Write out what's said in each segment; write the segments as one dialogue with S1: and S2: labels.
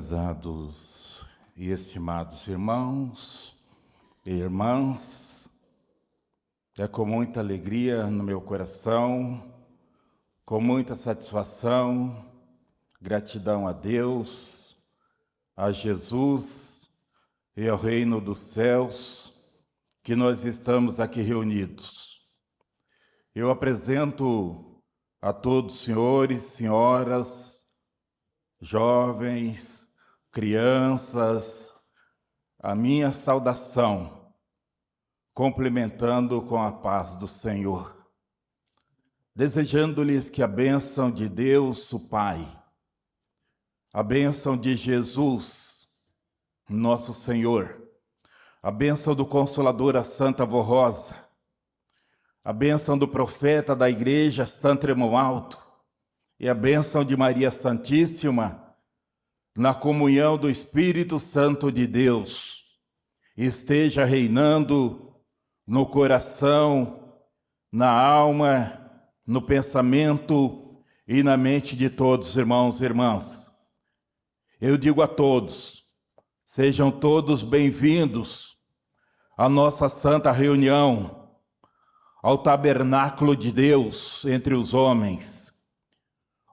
S1: Prezados e estimados irmãos e irmãs, é com muita alegria no meu coração, com muita satisfação, gratidão a Deus, a Jesus e ao Reino dos Céus, que nós estamos aqui reunidos. Eu apresento a todos os senhores, senhoras, jovens, crianças, a minha saudação, cumprimentando com a paz do Senhor, desejando-lhes que a bênção de Deus, o Pai, a bênção de Jesus, nosso Senhor, a bênção do Consolador, a Santa Vô Rosa, a bênção do profeta da Igreja, Santo Irmão Alto, e a bênção de Maria Santíssima, na comunhão do Espírito Santo de Deus, esteja reinando no coração, na alma, no pensamento e na mente de todos, irmãos e irmãs. Eu digo a todos, sejam todos bem-vindos à nossa santa reunião, ao tabernáculo de Deus entre os homens.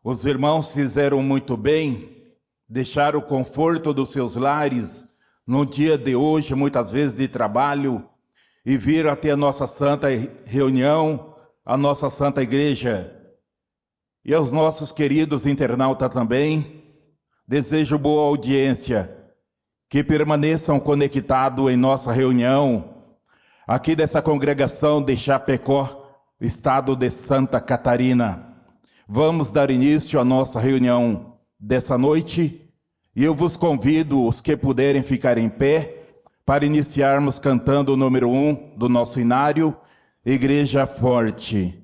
S1: Os irmãos fizeram muito bem, deixaram o conforto dos seus lares no dia de hoje, muitas vezes de trabalho, e viram até a nossa santa reunião, a nossa santa igreja. E aos nossos queridos internautas também, desejo boa audiência, que permaneçam conectados em nossa reunião, aqui dessa congregação de Chapecó, estado de Santa Catarina. Vamos dar início à nossa reunião dessa noite e eu vos convido, os que puderem ficar em pé, para iniciarmos cantando o número 1 do nosso inário, Igreja Forte.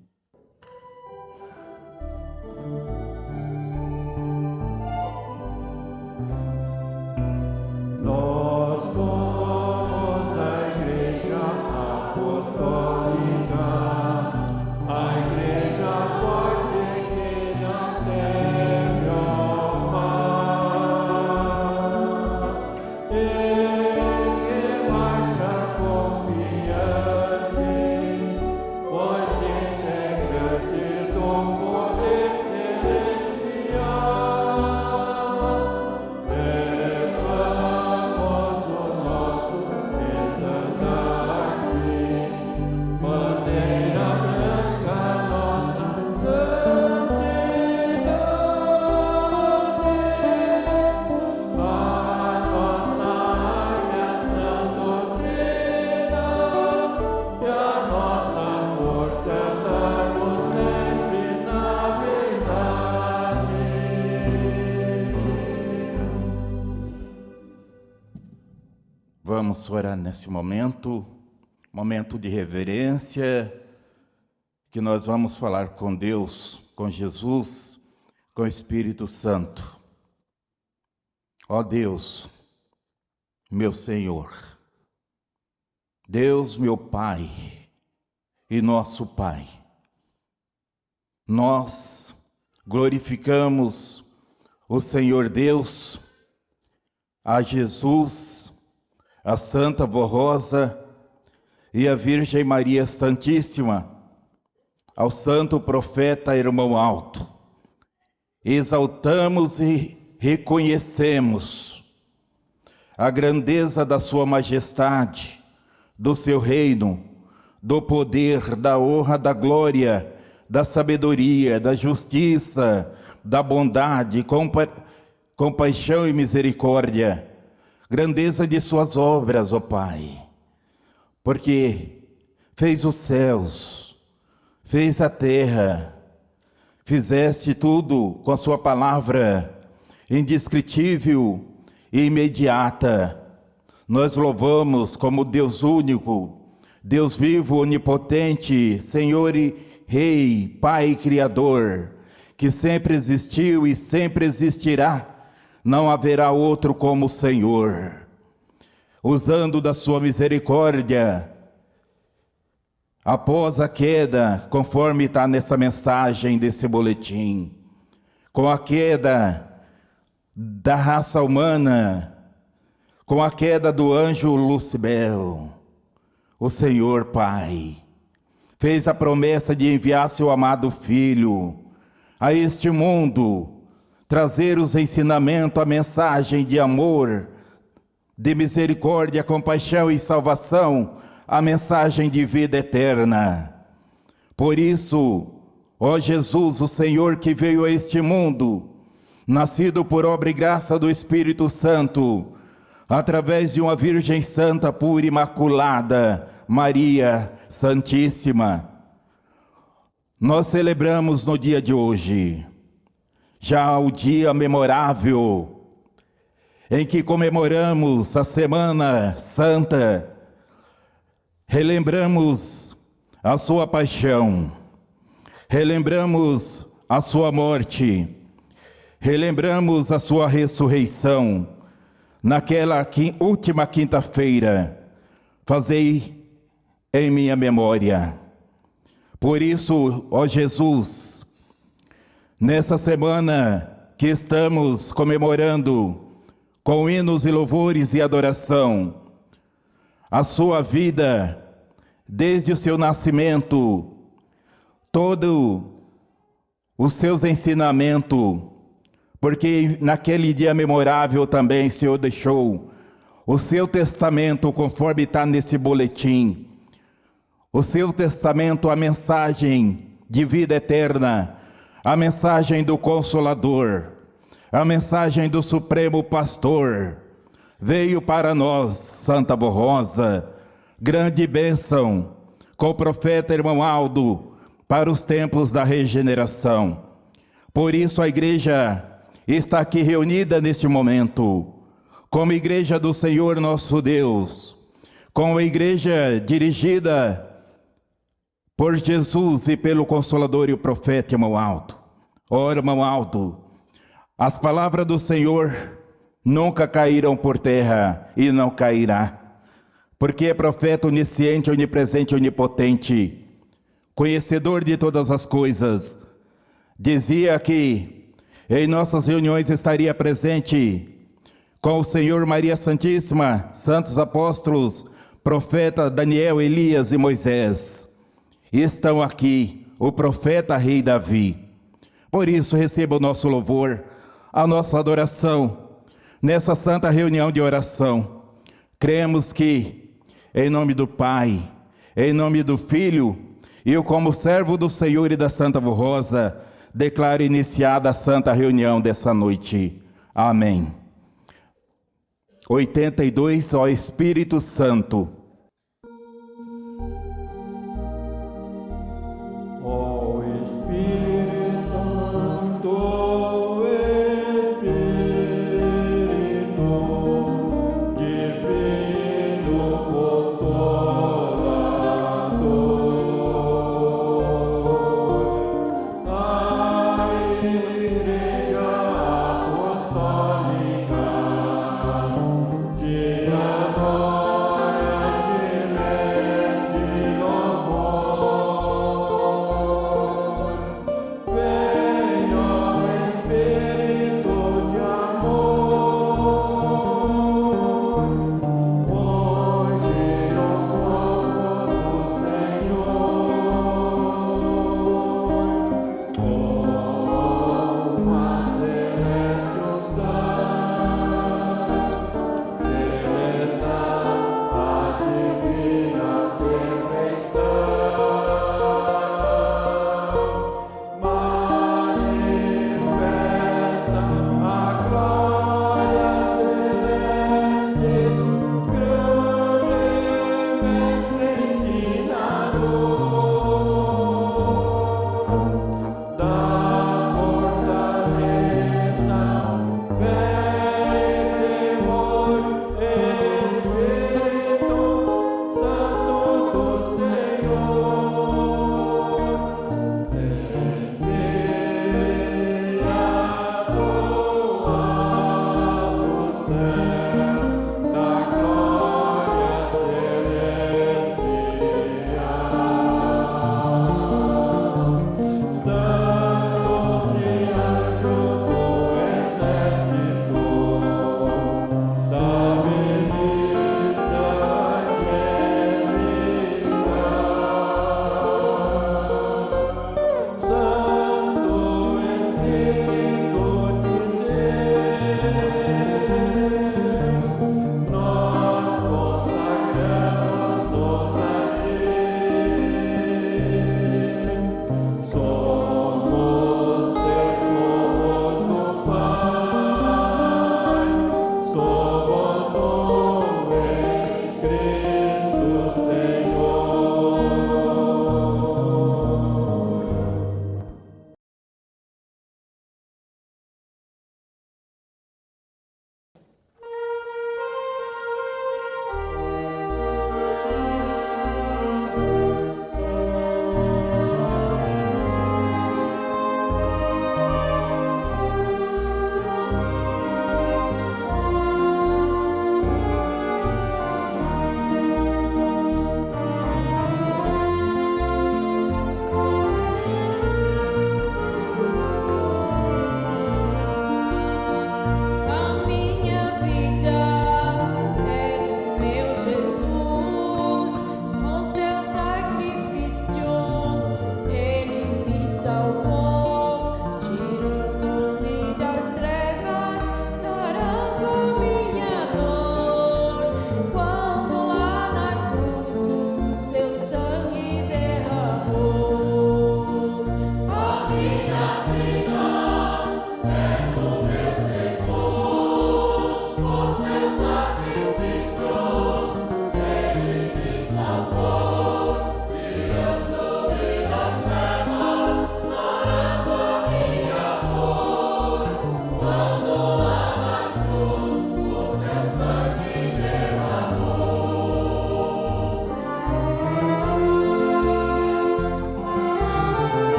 S1: Vamos orar nesse momento de reverência, que nós vamos falar com Deus, com Jesus, com o Espírito Santo. Ó Deus, meu Senhor, Deus, meu Pai e nosso Pai, nós glorificamos o Senhor Deus, a Jesus, a Santa Vô Rosa e a Virgem Maria Santíssima, ao Santo Profeta Irmão Alto. Exaltamos e reconhecemos a grandeza da Sua Majestade, do Seu reino, do poder, da honra, da glória, da sabedoria, da justiça, da bondade, compaixão e misericórdia, grandeza de suas obras, ó Pai, porque fez os céus, fez a terra, fizeste tudo com a sua palavra indescritível e imediata. Nós louvamos como Deus único, Deus vivo, onipotente, Senhor e Rei, Pai e Criador, que sempre existiu e sempre existirá. Não haverá outro como o Senhor. Usando da sua misericórdia, após a queda, conforme está nessa mensagem desse boletim, com a queda, da raça humana, com a queda do anjo Lucibel, o Senhor Pai fez a promessa de enviar seu amado Filho a este mundo, trazer os ensinamentos, a mensagem de amor, de misericórdia, compaixão e salvação, a mensagem de vida eterna. Por isso, ó Jesus, o Senhor que veio a este mundo, nascido por obra e graça do Espírito Santo, através de uma Virgem Santa, pura e imaculada, Maria Santíssima, nós celebramos no dia de hoje, já o dia memorável, em que comemoramos a Semana Santa, relembramos a sua paixão, relembramos a sua morte, relembramos a sua ressurreição. Naquela última quinta-feira, fazei em minha memória. Por isso, ó Jesus, nessa semana que estamos comemorando com hinos e louvores e adoração, a sua vida, desde o seu nascimento, todo os seus ensinamentos, porque naquele dia memorável também o Senhor deixou o seu testamento, conforme está nesse boletim. O seu testamento, a mensagem de vida eterna, a mensagem do Consolador, a mensagem do Supremo Pastor, veio para nós, Santa Borrosa, grande bênção, com o profeta irmão Aldo, para os tempos da regeneração. Por isso a igreja está aqui reunida neste momento, como igreja do Senhor nosso Deus, como a igreja dirigida por Jesus e pelo Consolador e o profeta irmão Aldo. Ó irmão Aldo, as palavras do Senhor nunca caíram por terra e não cairá, porque é profeta onisciente, onipresente, onipotente, conhecedor de todas as coisas. Dizia que em nossas reuniões estaria presente com o Senhor Maria Santíssima, santos apóstolos, profeta Daniel, Elias e Moisés. E estão aqui o profeta rei Davi. Por isso receba o nosso louvor, a nossa adoração, nessa santa reunião de oração. Cremos que, em nome do Pai, em nome do Filho, e eu como servo do Senhor e da Santa Borrosa, declaro iniciada a santa reunião dessa noite. Amém. 82, ó Espírito Santo.
S2: Que adora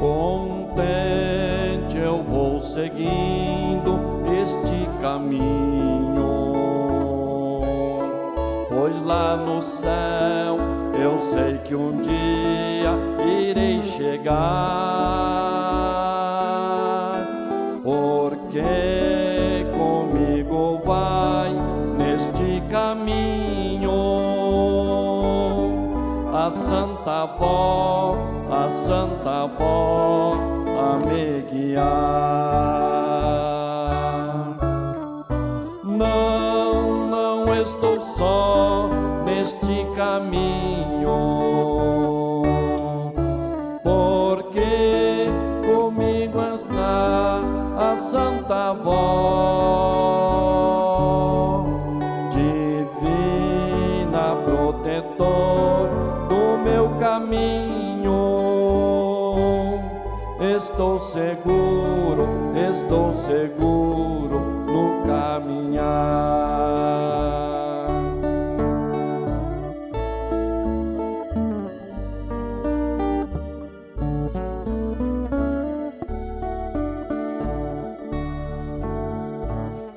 S2: Contente eu vou seguindo este caminho, pois lá no céu eu sei que um dia irei chegar, porque comigo vai neste caminho a Santa Avó a me guiar. Não estou só neste caminho, porque comigo está a Santa Avó, divina protetor do meu caminho. Estou seguro no caminhar.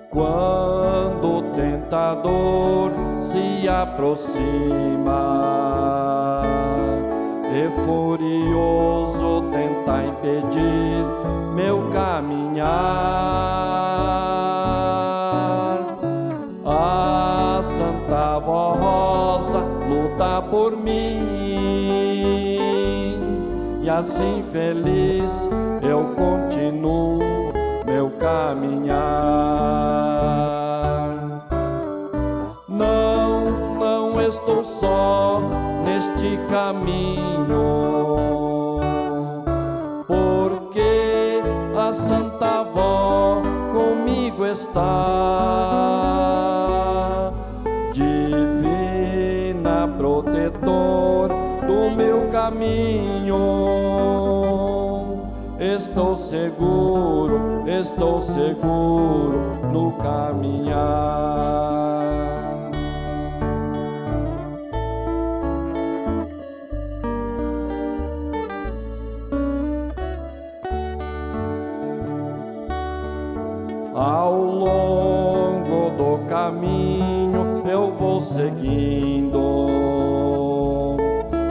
S2: Quando o tentador se aproxima e furioso tenta impedir meu caminhar, a Santa Avó Rosa luta por mim, e assim feliz eu continuo meu caminhar. Não estou só neste caminho, porque a Santa Avó comigo está, divina protetor do meu caminho. Estou seguro no caminhar. Ao longo do caminho eu vou seguindo,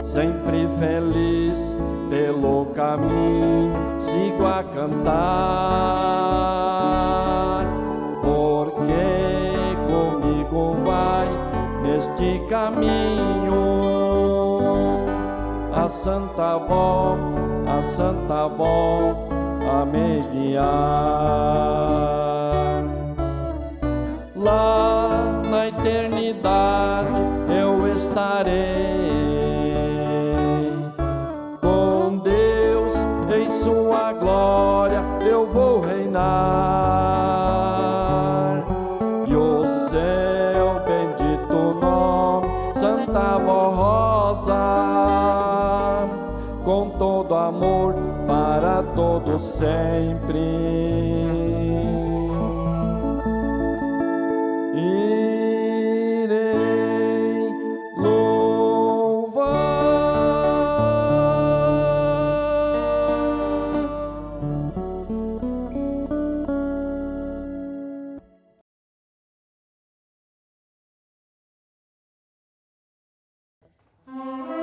S2: sempre feliz pelo caminho sigo a cantar, porque comigo vai neste caminho a Santa Avó a me guiar. Lá na eternidade eu estarei com Deus em sua glória, eu vou reinar, e o seu bendito nome, Santa Avó Rosa, com todo amor para todos sempre. Irei louvar.
S3: Música.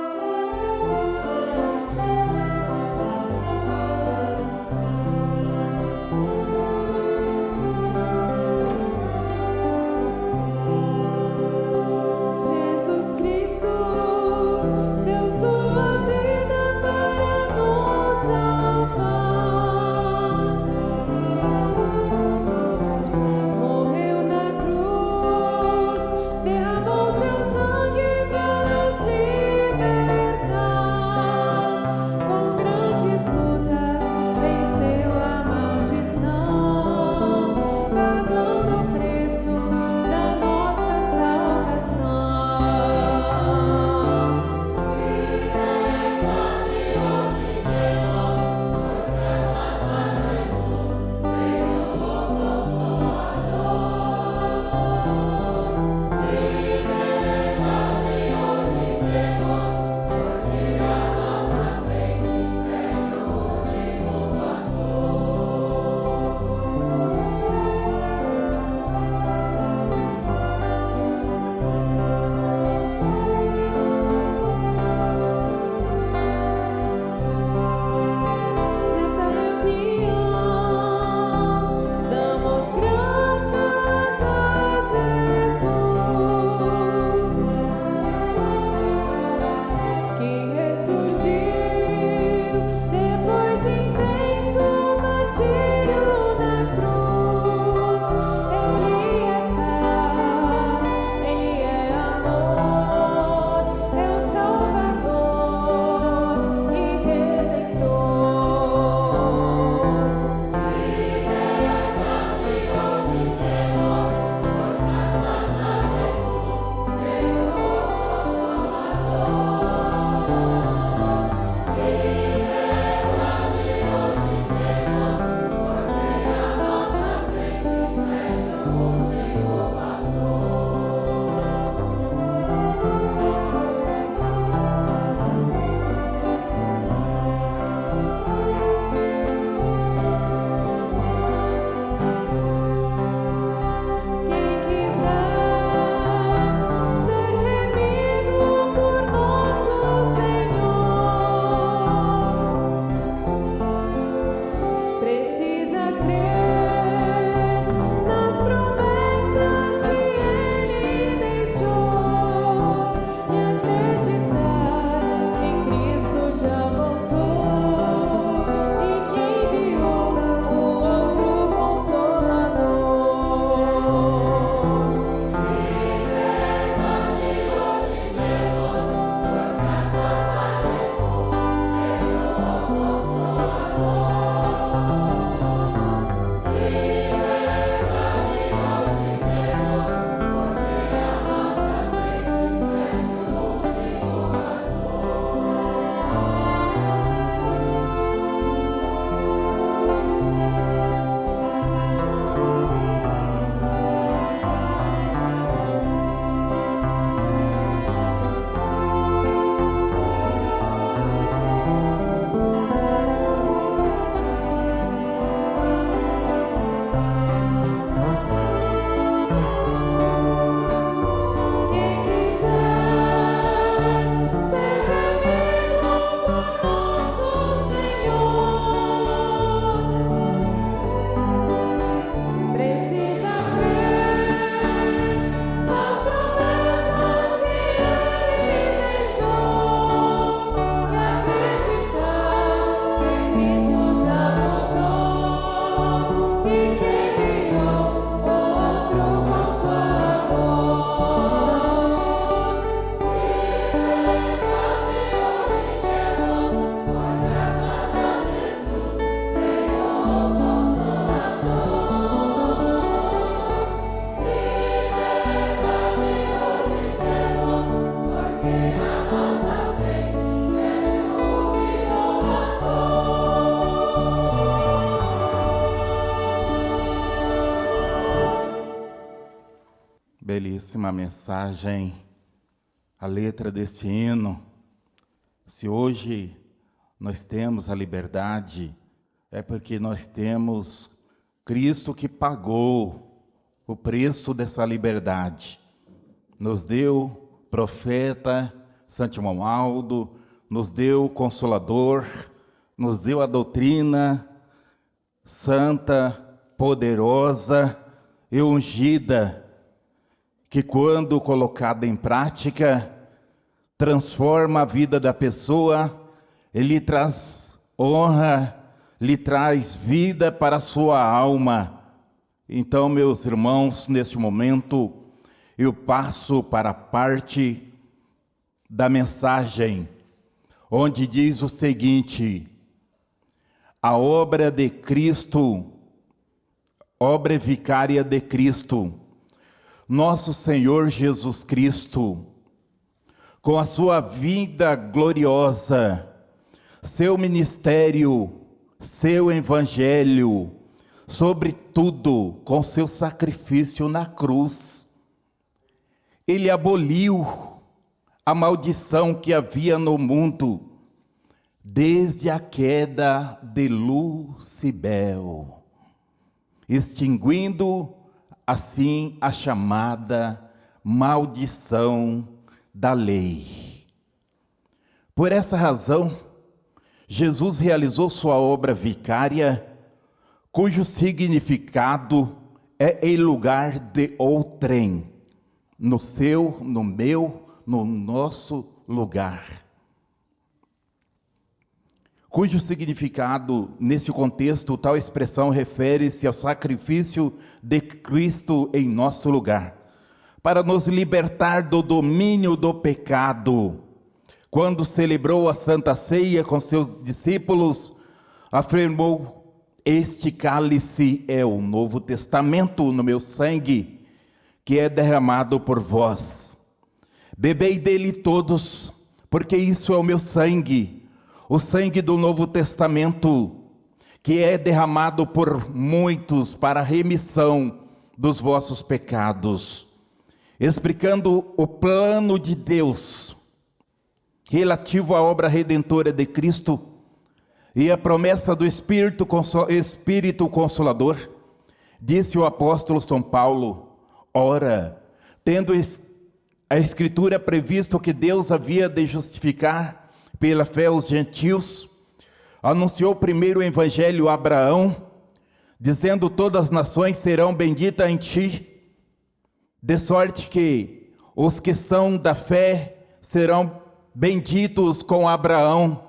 S1: belíssima mensagem, a letra deste hino. Se hoje nós temos a liberdade, é porque nós temos Cristo que pagou o preço dessa liberdade. Nos deu profeta, Santo Romualdo, nos deu Consolador, nos deu a doutrina santa, poderosa e ungida, que quando colocada em prática, transforma a vida da pessoa, ele traz honra, lhe traz vida para a sua alma. Então, meus irmãos, neste momento, eu passo para a parte da mensagem, onde diz o seguinte: a obra de Cristo, obra vicária de Cristo, nosso Senhor Jesus Cristo, com a sua vida gloriosa, seu ministério, seu evangelho, sobretudo com seu sacrifício na cruz, ele aboliu a maldição que havia no mundo, desde a queda de Lucibel, extinguindo assim a chamada maldição da lei. Por essa razão, Jesus realizou sua obra vicária, cujo significado é em lugar de outrem, no seu, no meu, no nosso lugar. Cujo significado, nesse contexto, tal expressão refere-se ao sacrifício de Cristo em nosso lugar, para nos libertar do domínio do pecado. Quando celebrou a Santa Ceia com seus discípulos, afirmou: este cálice é o Novo Testamento no meu sangue, que é derramado por vós. Bebei dele todos, porque isso é o meu sangue, o sangue do Novo Testamento, que é derramado por muitos para a remissão dos vossos pecados. Explicando o plano de Deus relativo à obra redentora de Cristo e a promessa do Espírito Consolador, disse o apóstolo São Paulo: ora, tendo a Escritura previsto que Deus havia de justificar pela fé os gentios, anunciou primeiro o evangelho a Abraão, dizendo: todas as nações serão benditas em ti, de sorte que os que são da fé serão benditos com Abraão,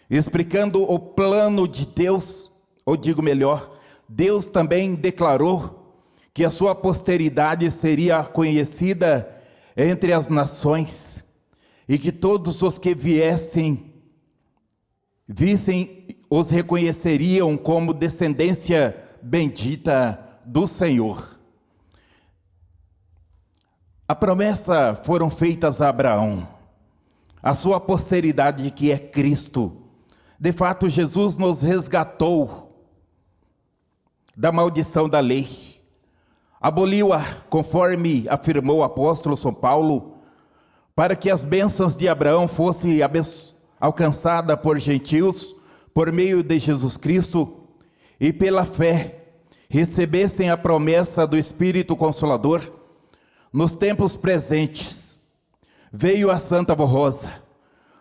S1: explicando o plano de Deus, ou digo melhor, Deus também declarou que a sua posteridade seria conhecida entre as nações, e que todos os que vissem, os reconheceriam como descendência bendita do Senhor. A promessa foram feitas a Abraão, a sua posteridade, que é Cristo. De fato, Jesus nos resgatou da maldição da lei, aboliu-a, conforme afirmou o apóstolo São Paulo, para que as bênçãos de Abraão fossem alcançadas por gentios, por meio de Jesus Cristo, e pela fé recebessem a promessa do Espírito Consolador. Nos tempos presentes, veio a Santa Rosa,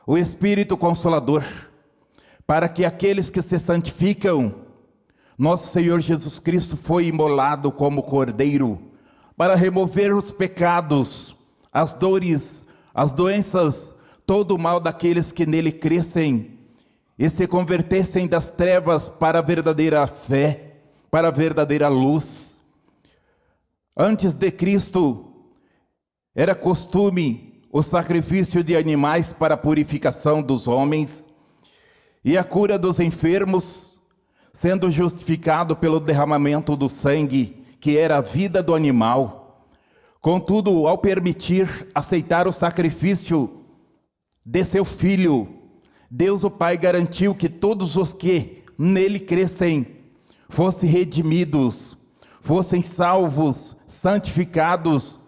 S1: o Espírito Consolador, para que aqueles que se santificam, nosso Senhor Jesus Cristo foi imolado como cordeiro, para remover os pecados, as dores, as doenças, todo o mal daqueles que nele crescem, e se convertessem das trevas para a verdadeira fé, para a verdadeira luz. Antes de Cristo, era costume o sacrifício de animais para a purificação dos homens e a cura dos enfermos, sendo justificado pelo derramamento do sangue, que era a vida do animal. Contudo, ao permitir aceitar o sacrifício de seu Filho, Deus o Pai garantiu que todos os que nele crescem fossem redimidos, fossem salvos, santificados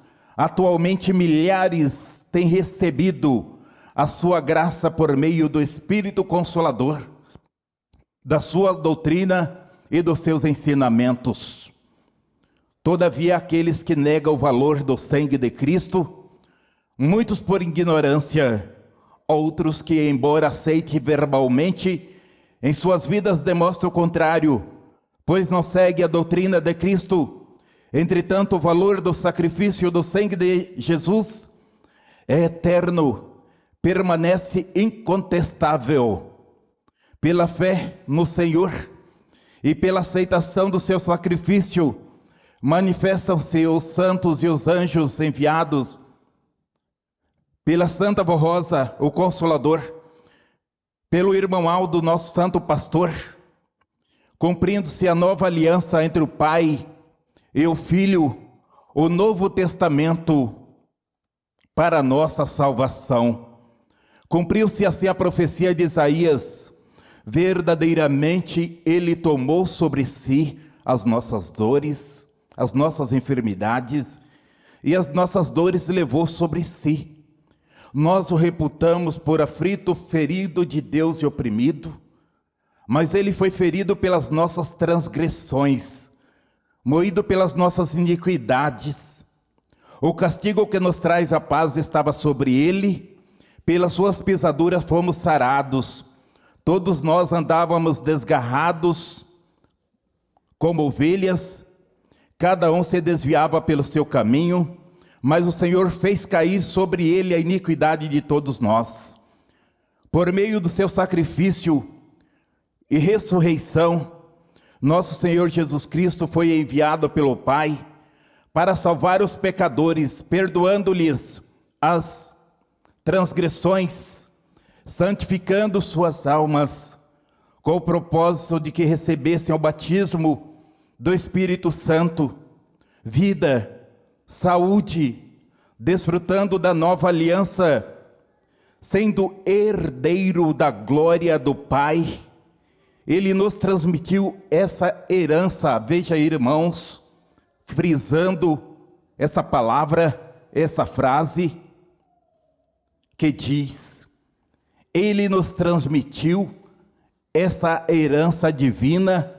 S1: Atualmente, milhares têm recebido a sua graça por meio do Espírito Consolador, da sua doutrina e dos seus ensinamentos. Todavia, aqueles que negam o valor do sangue de Cristo, muitos por ignorância, outros que, embora aceitem verbalmente, em suas vidas demonstram o contrário, pois não seguem a doutrina de Cristo. Entretanto, o valor do sacrifício do sangue de Jesus é eterno, permanece incontestável. Pela fé no Senhor e pela aceitação do seu sacrifício, manifestam-se os santos e os anjos enviados pela Santa Rosa, o Consolador, pelo irmão Aldo, nosso santo pastor, cumprindo-se a nova aliança entre o Pai e o Filho, o Novo Testamento para a nossa salvação. Cumpriu-se assim a profecia de Isaías: verdadeiramente Ele tomou sobre si as nossas dores, as nossas enfermidades, e as nossas dores levou sobre si. Nós o reputamos por aflito, ferido de Deus e oprimido, mas Ele foi ferido pelas nossas transgressões, moído pelas nossas iniquidades. O castigo que nos traz a paz estava sobre Ele, pelas suas pisaduras fomos sarados. Todos nós andávamos desgarrados como ovelhas, cada um se desviava pelo seu caminho, mas o Senhor fez cair sobre Ele a iniquidade de todos nós. Por meio do seu sacrifício e ressurreição, nosso Senhor Jesus Cristo foi enviado pelo Pai para salvar os pecadores, perdoando-lhes as transgressões, santificando suas almas, com o propósito de que recebessem o batismo do Espírito Santo, vida, saúde, desfrutando da nova aliança, sendo herdeiro da glória do Pai. Ele nos transmitiu essa herança. Veja, irmãos, frisando essa palavra, essa frase que diz: Ele nos transmitiu essa herança divina,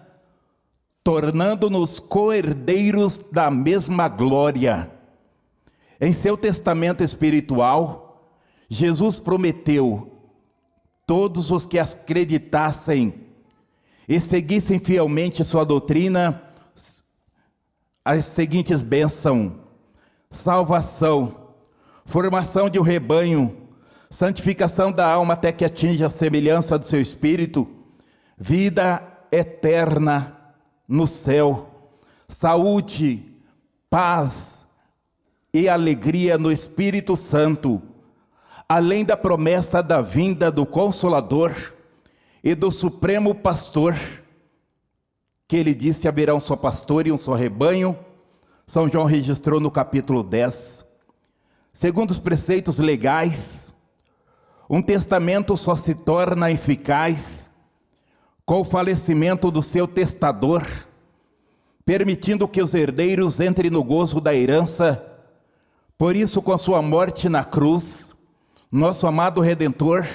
S1: tornando-nos co-herdeiros da mesma glória. Em seu testamento espiritual, Jesus prometeu: todos os que acreditassem e seguissem fielmente sua doutrina, as seguintes bênçãos: salvação, formação de um rebanho, santificação da alma até que atinja a semelhança do seu Espírito, vida eterna no céu, saúde, paz e alegria no Espírito Santo, além da promessa da vinda do Consolador e do Supremo Pastor, que ele disse: haverá um só pastor e um só rebanho. São João registrou no capítulo 10. Segundo os preceitos legais, um testamento só se torna eficaz com o falecimento do seu testador, permitindo que os herdeiros entrem no gozo da herança. Por isso, com sua morte na cruz, nosso amado Redentor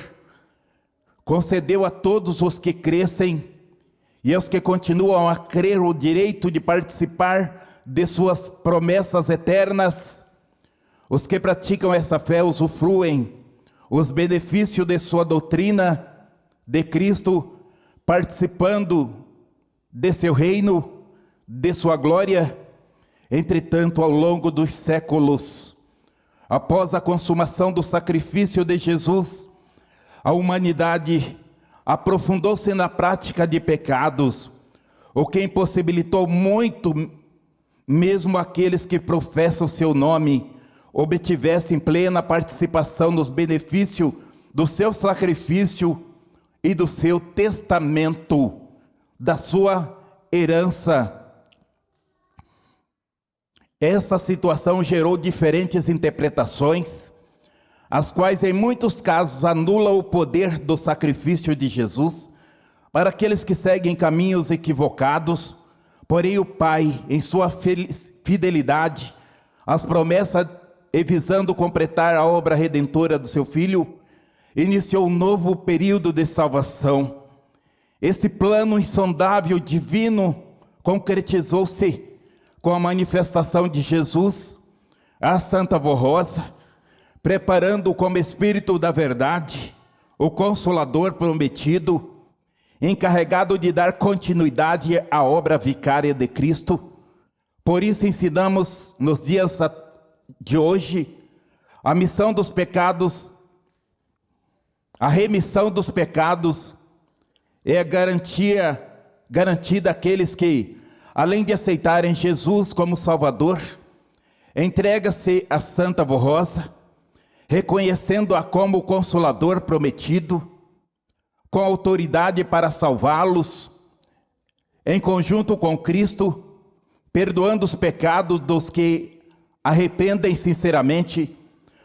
S1: concedeu a todos os que crescem e aos que continuam a crer o direito de participar de suas promessas eternas. Os que praticam essa fé usufruem os benefícios de sua doutrina de Cristo, participando de seu reino, de sua glória. Entretanto, ao longo dos séculos, após a consumação do sacrifício de Jesus, a humanidade aprofundou-se na prática de pecados, o que impossibilitou muito, mesmo aqueles que professam seu nome, obtivessem plena participação nos benefícios do seu sacrifício e do seu testamento, da sua herança. Essa situação gerou diferentes interpretações, as quais em muitos casos anulam o poder do sacrifício de Jesus para aqueles que seguem caminhos equivocados. Porém, o Pai, em sua fidelidade às promessas e visando completar a obra redentora do seu Filho, iniciou um novo período de salvação. Esse plano insondável divino concretizou-se com a manifestação de Jesus à Santa Avó Rosa, preparando como Espírito da Verdade, o Consolador prometido, encarregado de dar continuidade à obra vicária de Cristo. Por isso ensinamos nos dias de hoje a missão dos pecados, a remissão dos pecados é a garantida àqueles que, além de aceitarem Jesus como Salvador, entrega-se a Santa Avó Rosa, reconhecendo-a como o Consolador prometido, com autoridade para salvá-los, em conjunto com Cristo, perdoando os pecados dos que arrependem sinceramente,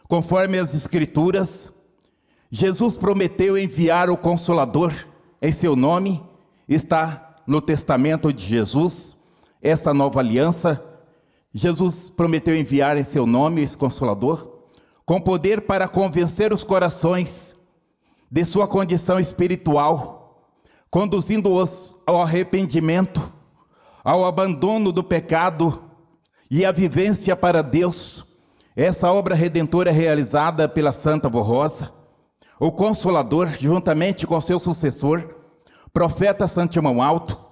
S1: conforme as Escrituras. Jesus prometeu enviar o Consolador em seu nome, está no testamento de Jesus, essa nova aliança. Jesus prometeu enviar em seu nome esse Consolador, com poder para convencer os corações de sua condição espiritual, conduzindo-os ao arrependimento, ao abandono do pecado e à vivência para Deus. Essa obra redentora é realizada pela Santa Avó Rosa, o Consolador, juntamente com seu sucessor, profeta Santimão Alto,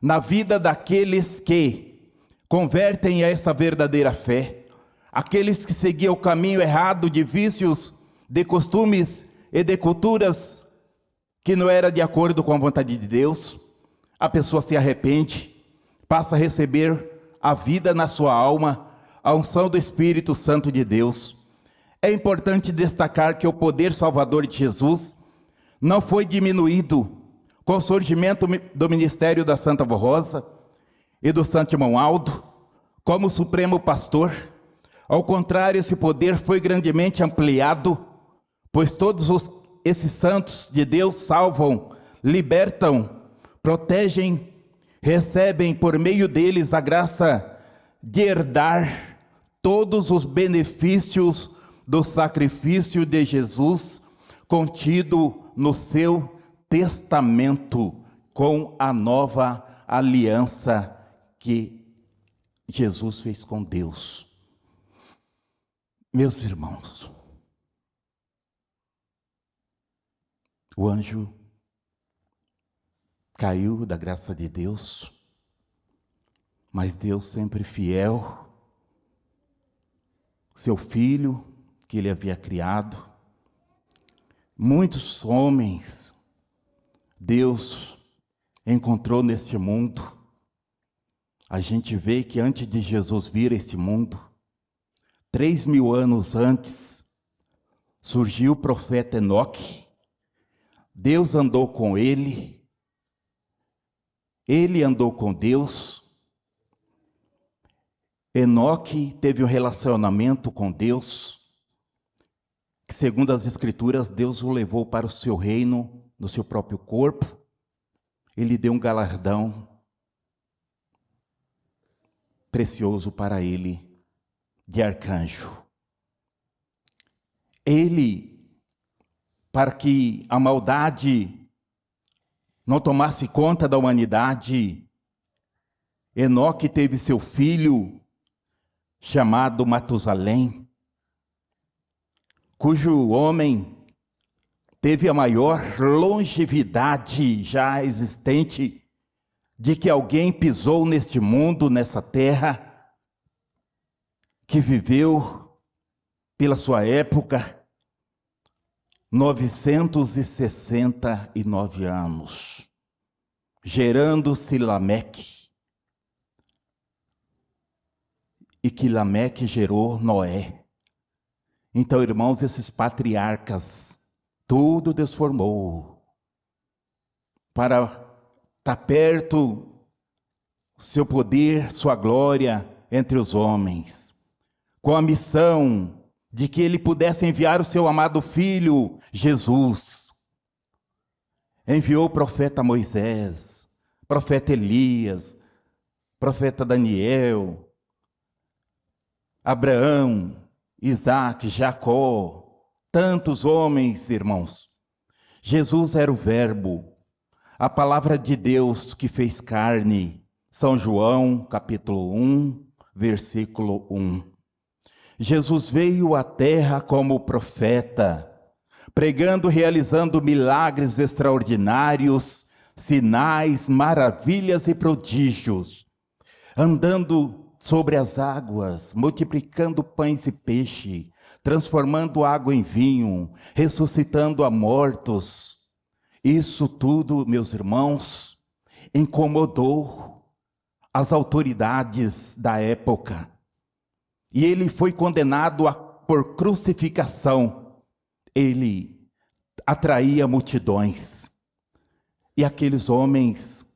S1: na vida daqueles que convertem a essa verdadeira fé, aqueles que seguiam o caminho errado de vícios, de costumes e de culturas que não era de acordo com a vontade de Deus. A pessoa se arrepende, passa a receber a vida na sua alma, a unção do Espírito Santo de Deus. É importante destacar que o poder salvador de Jesus não foi diminuído com o surgimento do ministério da Santa Avó Rosa e do Santo Irmão Aldo como supremo pastor. Ao contrário, esse poder foi grandemente ampliado, pois todos esses santos de Deus salvam, libertam, protegem, recebem por meio deles a graça de herdar todos os benefícios do sacrifício de Jesus contido no seu testamento com a nova aliança que Jesus fez com Deus. Meus irmãos, o anjo caiu da graça de Deus, mas Deus sempre fiel, seu filho que ele havia criado. Muitos homens Deus encontrou neste mundo. A gente vê que antes de Jesus vir a este mundo, 3.000 anos antes, surgiu o profeta Enoque. Deus andou com ele andou com Deus. Enoque teve um relacionamento com Deus, que segundo as Escrituras, Deus o levou para o seu reino, no seu próprio corpo. Ele deu um galardão precioso para ele, de arcanjo. Ele, para que a maldade não tomasse conta da humanidade, Enoque teve seu filho, chamado Matusalém, cujo homem teve a maior longevidade já existente de que alguém pisou neste mundo, nessa terra, que viveu pela sua época 969 anos, gerando-se Lameque, e que Lameque gerou Noé. Então, irmãos, esses patriarcas, tudo Deus formou para estar perto, seu poder, sua glória entre os homens, com a missão de que ele pudesse enviar o seu amado filho, Jesus. Enviou o profeta Moisés, profeta Elias, profeta Daniel, Abraão, Isaac, Jacó, tantos homens, irmãos. Jesus era o Verbo, a palavra de Deus que fez carne. São João, capítulo 1, versículo 1. Jesus veio à terra como profeta, pregando, realizando milagres extraordinários, sinais, maravilhas e prodígios, andando sobre as águas, multiplicando pães e peixe, transformando água em vinho, ressuscitando a mortos. Isso tudo, meus irmãos, incomodou as autoridades da época. E ele foi condenado por crucificação. Ele atraía multidões. E aqueles homens,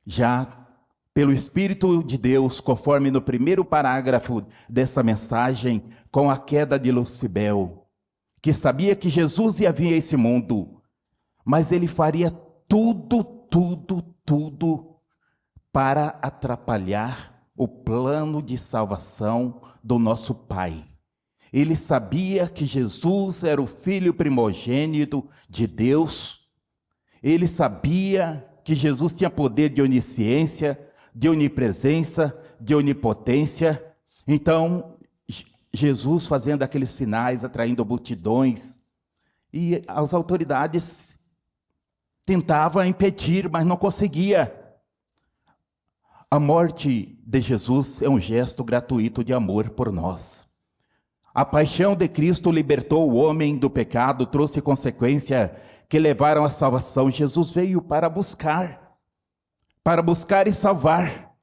S1: já pelo Espírito de Deus, conforme no primeiro parágrafo dessa mensagem, com a queda de Lucibel, que sabia que Jesus ia vir a esse mundo, mas ele faria tudo para atrapalhar o plano de salvação do nosso Pai. Ele sabia que Jesus era o Filho primogênito de Deus. Ele sabia que Jesus tinha poder de onisciência, de onipresença, de onipotência. Então, Jesus fazendo aqueles sinais, atraindo multidões. E as autoridades tentavam impedir, mas não conseguia. A morte de Jesus é um gesto gratuito de amor por nós. A paixão de Cristo libertou o homem do pecado, trouxe consequência que levaram à salvação. Jesus veio para buscar e salvar.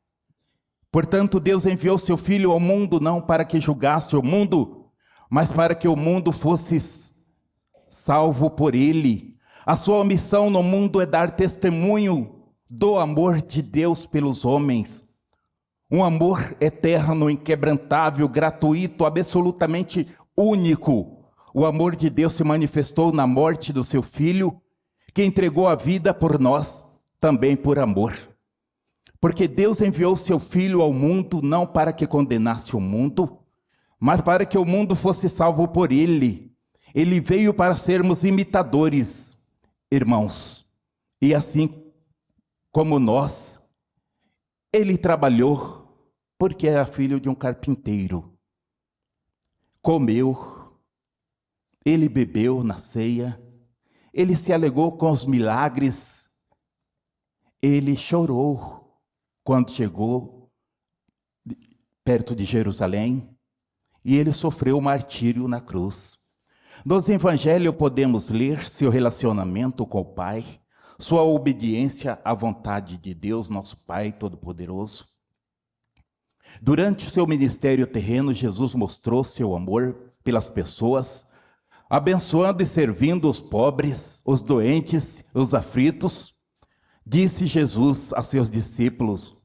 S1: Portanto, Deus enviou seu Filho ao mundo não para que julgasse o mundo, mas para que o mundo fosse salvo por ele. A sua missão no mundo é dar testemunho do amor de Deus pelos homens. Um amor eterno, inquebrantável, gratuito, absolutamente único. O amor de Deus se manifestou na morte do seu Filho, que entregou a vida por nós, também por amor. Porque Deus enviou seu Filho ao mundo não para que condenasse o mundo, mas para que o mundo fosse salvo por ele. Ele veio para sermos imitadores, irmãos. E assim como nós, ele trabalhou porque era filho de um carpinteiro. Comeu, ele bebeu na ceia, ele se alegrou com os milagres, ele chorou quando chegou perto de Jerusalém e ele sofreu o martírio na cruz. Nos evangelhos podemos ler seu relacionamento com o Pai, sua obediência à vontade de Deus, nosso Pai Todo-Poderoso. Durante o seu ministério terreno, Jesus mostrou seu amor pelas pessoas, abençoando e servindo os pobres, os doentes, os aflitos. Disse Jesus a seus discípulos: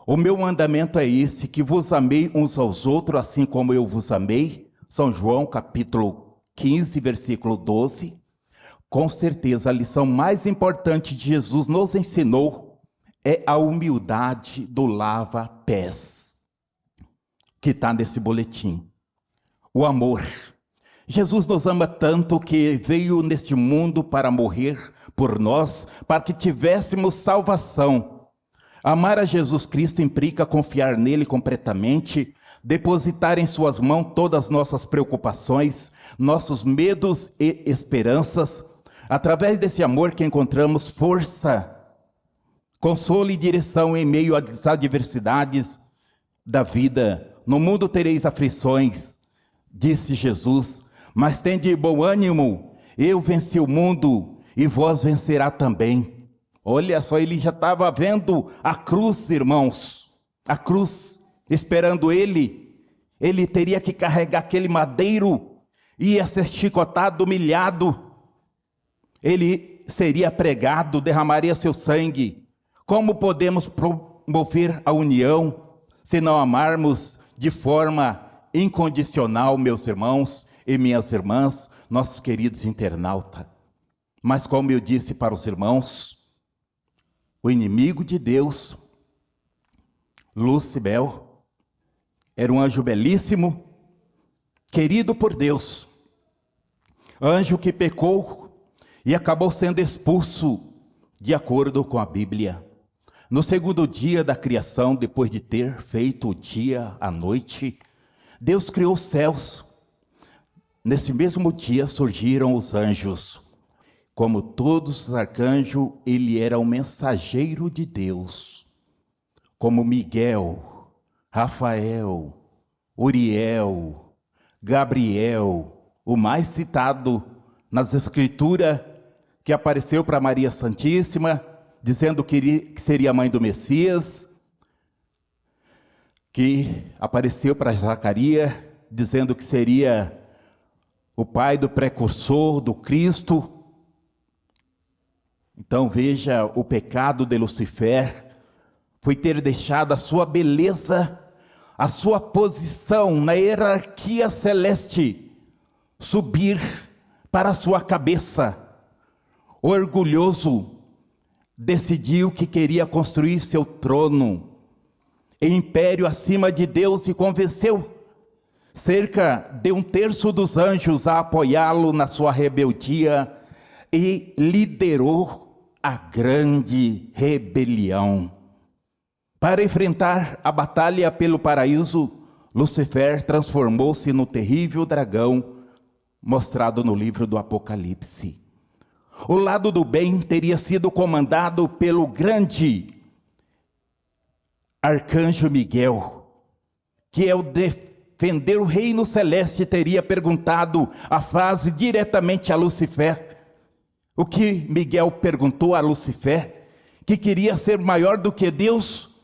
S1: o meu mandamento é esse, que vos amei uns aos outros, assim como eu vos amei. São João, capítulo 15, versículo 12. Com certeza, a lição mais importante de Jesus nos ensinou é a humildade do lava-pés, que está nesse boletim. O amor. Jesus nos ama tanto que veio neste mundo para morrer por nós, para que tivéssemos salvação. Amar a Jesus Cristo implica confiar nele completamente, depositar em suas mãos todas as nossas preocupações, nossos medos e esperanças. Através desse amor que encontramos força, consolo e direção em meio às adversidades da vida. No mundo tereis aflições, disse Jesus, mas tende bom ânimo, eu venci o mundo e vós vencerá também. Olha só, ele já estava vendo a cruz, irmãos, a cruz, esperando ele teria que carregar aquele madeiro, ia ser chicotado, humilhado, ele seria pregado, derramaria seu sangue. Como podemos promover a união se não amarmos de forma incondicional, meus irmãos e minhas irmãs, nossos queridos internautas? Mas como eu disse para os irmãos, o inimigo de Deus, Lucibel, era um anjo belíssimo, querido por Deus, anjo que pecou e acabou sendo expulso de acordo com a Bíblia. No segundo dia da criação, depois de ter feito o dia, a noite, Deus criou os céus. Nesse mesmo dia surgiram os anjos. Como todos os arcanjos, ele era um mensageiro de Deus. Como Miguel, Rafael, Uriel, Gabriel, o mais citado nas Escrituras, que apareceu para Maria Santíssima, dizendo que seria a mãe do Messias, que apareceu para Zacarias, dizendo que seria o pai do precursor do Cristo. Então veja, o pecado de Lucifer foi ter deixado a sua beleza, a sua posição na hierarquia celeste, subir para a sua cabeça. Orgulhoso, decidiu que queria construir seu trono, império acima de Deus, e convenceu cerca de 1/3 dos anjos a apoiá-lo na sua rebeldia e liderou a grande rebelião. Para enfrentar a batalha pelo paraíso, Lucifer transformou-se no terrível dragão mostrado no livro do Apocalipse. O lado do bem teria sido comandado pelo grande arcanjo Miguel, que ao defender o reino celeste teria perguntado a frase diretamente a Lucifer. O que Miguel perguntou a Lucifer? Que queria ser maior do que Deus,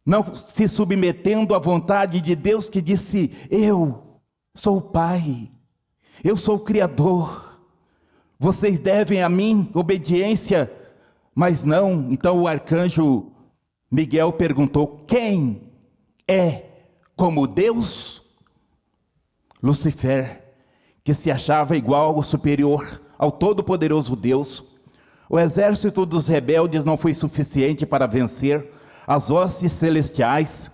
S1: não se submetendo à vontade de Deus, que disse: eu sou o Pai, eu sou o Criador, vocês devem a mim obediência. Mas não. Então o arcanjo Miguel perguntou: quem é como Deus? Lucifer, que se achava igual ao superior ao todo-poderoso Deus, o exército dos rebeldes não foi suficiente para vencer as hostes celestiais.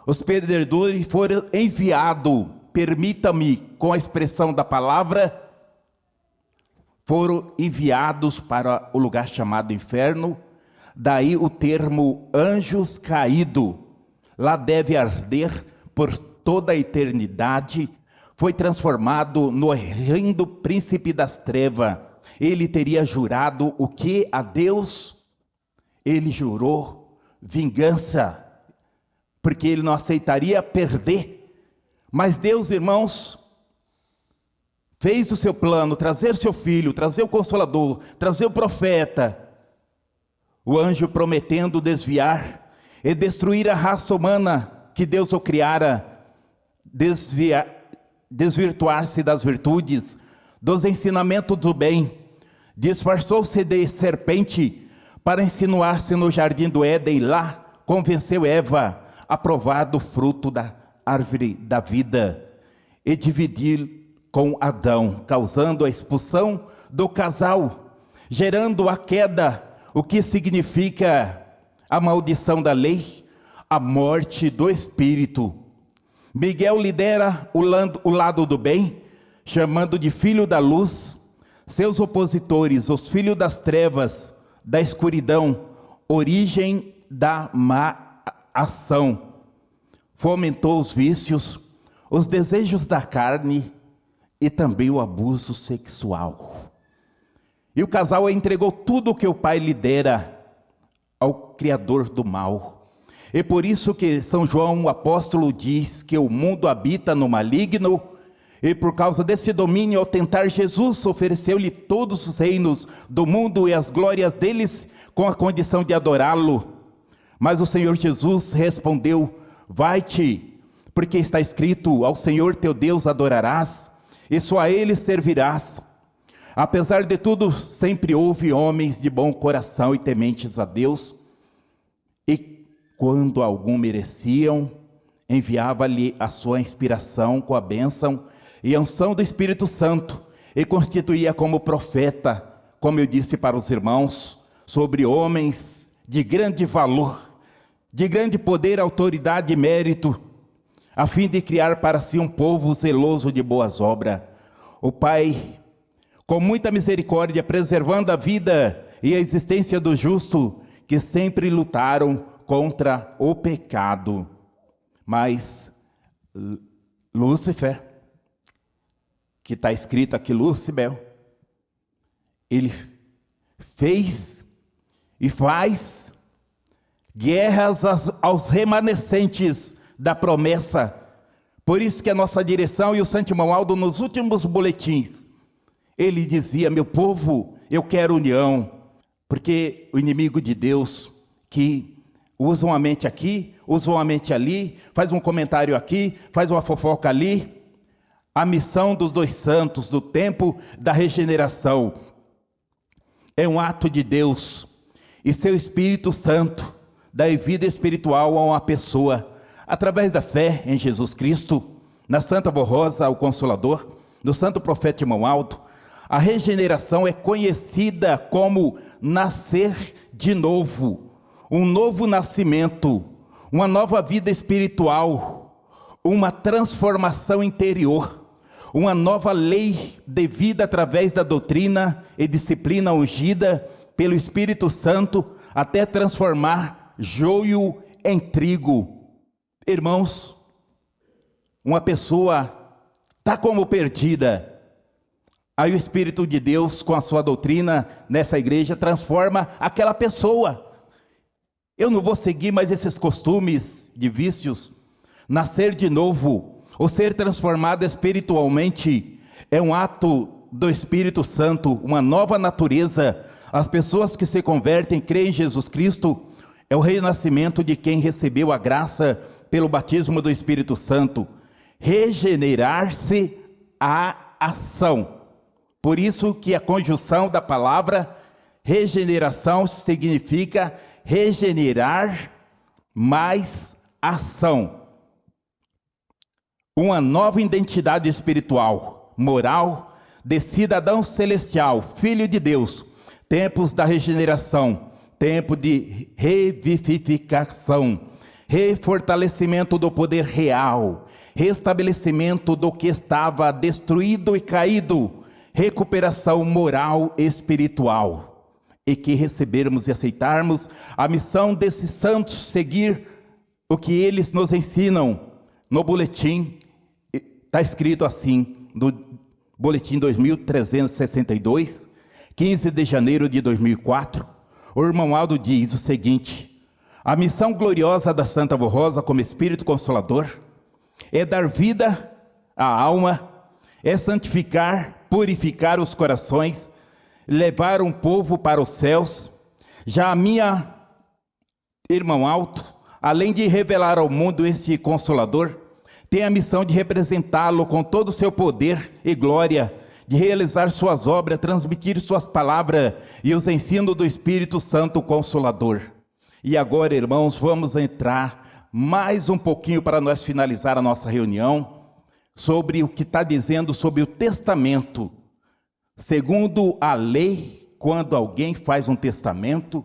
S1: Os perdedores foram enviados, permita-me com a expressão da palavra, foram enviados para o lugar chamado inferno. Daí o termo anjos caídos. Lá deve arder por toda a eternidade. Foi transformado no horrendo príncipe das trevas. Ele teria jurado o que a Deus? Ele jurou vingança, porque ele não aceitaria perder. Mas Deus, irmãos, fez o seu plano, trazer seu filho, trazer o Consolador, trazer o profeta. O anjo prometendo desviar e destruir a raça humana que Deus o criara, desvirtuar-se das virtudes, dos ensinamentos do bem, disfarçou-se de serpente para insinuar-se no jardim do Éden. Lá convenceu Eva a provar do fruto da árvore da vida e dividir com Adão, causando a expulsão do casal, gerando a queda, o que significa a maldição da lei, a morte do espírito. Miguel lidera o lado do bem, chamando de filho da luz seus opositores, os filhos das trevas, da escuridão, origem da má ação. Fomentou os vícios, os desejos da carne e também o abuso sexual. E o casal entregou tudo o que o pai lhe dera ao criador do mal. E por isso que São João, o apóstolo, diz que o mundo habita no maligno, e por causa desse domínio, ao tentar Jesus, ofereceu-lhe todos os reinos do mundo e as glórias deles, com a condição de adorá-lo. Mas o Senhor Jesus respondeu: vai-te, porque está escrito: ao Senhor teu Deus adorarás, e só a Ele servirás. Apesar de tudo, sempre houve homens de bom coração e tementes a Deus, e quando algum mereciam, enviava-lhe a sua inspiração com a bênção e a unção do Espírito Santo, e constituía como profeta, como eu disse para os irmãos, sobre homens de grande valor, de grande poder, autoridade e mérito. a fim de criar para si um povo zeloso de boas obras. O Pai, com muita misericórdia, preservando a vida e a existência do justo, que sempre lutaram contra o pecado. Mas Lúcifer, que está escrito aqui Lucibel, ele fez e faz guerras aos remanescentes da promessa. Por isso que a nossa direção e o Santo Irmão Aldo, nos últimos boletins, ele dizia: meu povo, eu quero união, porque o inimigo de Deus, que usa uma mente aqui, usa uma mente ali, faz um comentário aqui, faz uma fofoca ali. A missão dos dois santos, do tempo da regeneração, é um ato de Deus, e seu Espírito Santo dá vida espiritual a uma pessoa, através da fé em Jesus Cristo, na Santa Borrosa, o Consolador, no Santo Profeta Irmão Aldo. A regeneração é conhecida como nascer de novo, um novo nascimento, uma nova vida espiritual, uma transformação interior, uma nova lei de vida através da doutrina e disciplina ungida pelo Espírito Santo, até transformar joio em trigo. Irmãos, uma pessoa está como perdida, aí o Espírito de Deus, com a sua doutrina nessa igreja, transforma aquela pessoa. Eu não vou seguir mais esses costumes de vícios. Nascer de novo, ou ser transformado espiritualmente, é um ato do Espírito Santo, uma nova natureza. As pessoas que se convertem, creem em Jesus Cristo, é o renascimento de quem recebeu a graça pelo batismo do Espírito Santo. Regenerar-se à ação. Por isso que a conjunção da palavra regeneração significa regenerar mais ação. Uma nova identidade espiritual, moral, de cidadão celestial, filho de Deus. Tempos da regeneração, tempo de revivificação, refortalecimento do poder real, restabelecimento do que estava destruído e caído, recuperação moral e espiritual. E que recebermos e aceitarmos a missão desses santos, seguir o que eles nos ensinam. No boletim está escrito assim, no boletim 2362, 15 de janeiro de 2004, o irmão Aldo diz o seguinte: a missão gloriosa da Santa Borrosa como Espírito Consolador é dar vida à alma, é santificar, purificar os corações, levar um povo para os céus. Já a minha irmão Aldo, além de revelar ao mundo esse Consolador, tem a missão de representá-lo com todo o seu poder e glória, de realizar suas obras, transmitir suas palavras e os ensinos do Espírito Santo Consolador. E agora, irmãos, vamos entrar mais um pouquinho para nós finalizar a nossa reunião, sobre o que está dizendo sobre o testamento. Segundo a lei, quando alguém faz um testamento,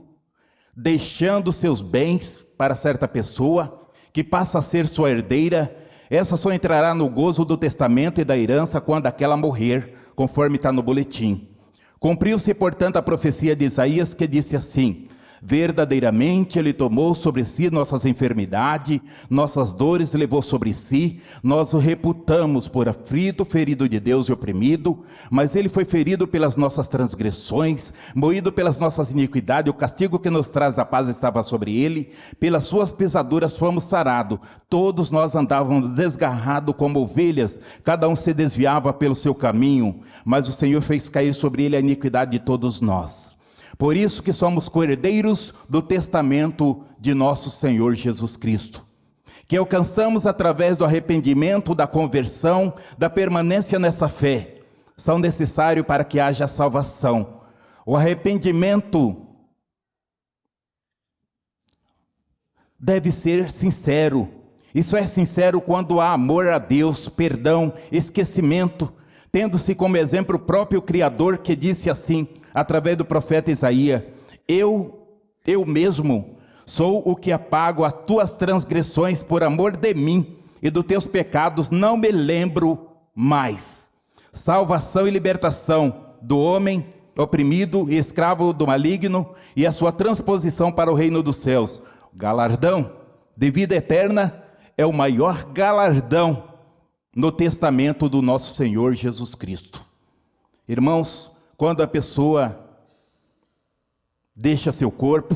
S1: deixando seus bens para certa pessoa, que passa a ser sua herdeira, essa só entrará no gozo do testamento e da herança quando aquela morrer, conforme está no boletim. Cumpriu-se, portanto, a profecia de Isaías, que disse assim: verdadeiramente ele tomou sobre si nossas enfermidades, nossas dores levou sobre si, nós o reputamos por aflito, ferido de Deus e oprimido, mas ele foi ferido pelas nossas transgressões, moído pelas nossas iniquidades, o castigo que nos traz a paz estava sobre ele, pelas suas pisaduras fomos sarados, todos nós andávamos desgarrados como ovelhas, cada um se desviava pelo seu caminho, mas o Senhor fez cair sobre ele a iniquidade de todos nós. Por isso que somos co-herdeiros do testamento de nosso Senhor Jesus Cristo, que alcançamos através do arrependimento, da conversão, da permanência nessa fé, são necessários para que haja salvação. O arrependimento deve ser sincero. Isso é sincero quando há amor a Deus, perdão, esquecimento, tendo-se como exemplo o próprio Criador, que disse assim, através do profeta Isaías: eu mesmo sou o que apago as tuas transgressões por amor de mim, e dos teus pecados não me lembro mais. Salvação e libertação do homem oprimido e escravo do maligno e a sua transposição para o reino dos céus. O galardão de vida eterna é o maior galardão no testamento do nosso Senhor Jesus Cristo. Irmãos, quando a pessoa deixa seu corpo,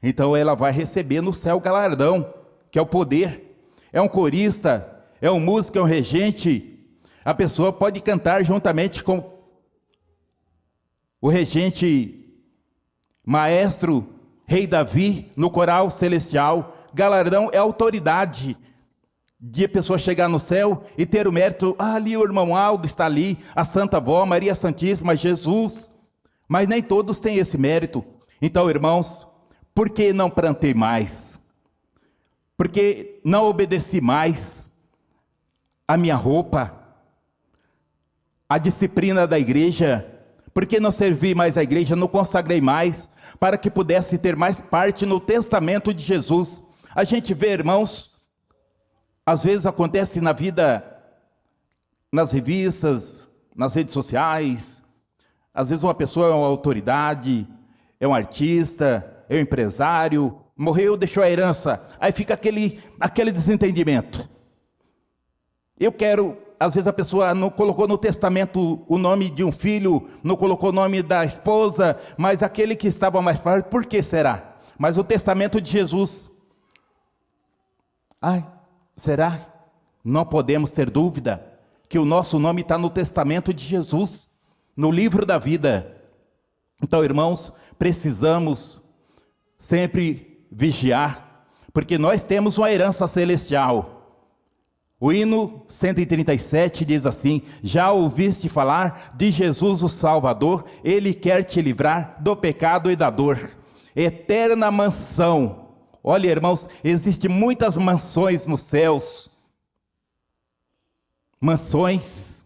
S1: então ela vai receber no céu o galardão, que é o poder. É um corista, é um músico, é um regente. A pessoa pode cantar juntamente com o regente maestro Rei Davi no coral celestial. Galardão é autoridade de a pessoa chegar no céu e ter o mérito. Ali o irmão Aldo está ali, a Santa Avó, Maria Santíssima, Jesus. Mas nem todos têm esse mérito. Então, irmãos, por que não plantei mais? Por que não obedeci mais a minha roupa, a disciplina da igreja? Por que não servi mais a igreja, não consagrei mais, para que pudesse ter mais parte no testamento de Jesus? A gente vê, irmãos, às vezes acontece na vida, nas revistas, nas redes sociais, às vezes uma pessoa é uma autoridade, é um artista, é um empresário, morreu, deixou a herança, aí fica aquele desentendimento. Eu quero, às vezes a pessoa não colocou no testamento o nome de um filho, não colocou o nome da esposa, mas aquele que estava mais perto, por que será? Mas o testamento de Jesus, será? Não podemos ter dúvida que o nosso nome está no testamento de Jesus, no livro da vida. Então, irmãos, precisamos sempre vigiar, porque nós temos uma herança celestial. O hino 137 diz assim: já ouviste falar de Jesus o Salvador, Ele quer te livrar do pecado e da dor. Eterna mansão. Olha, irmãos, existem muitas mansões nos céus. Mansões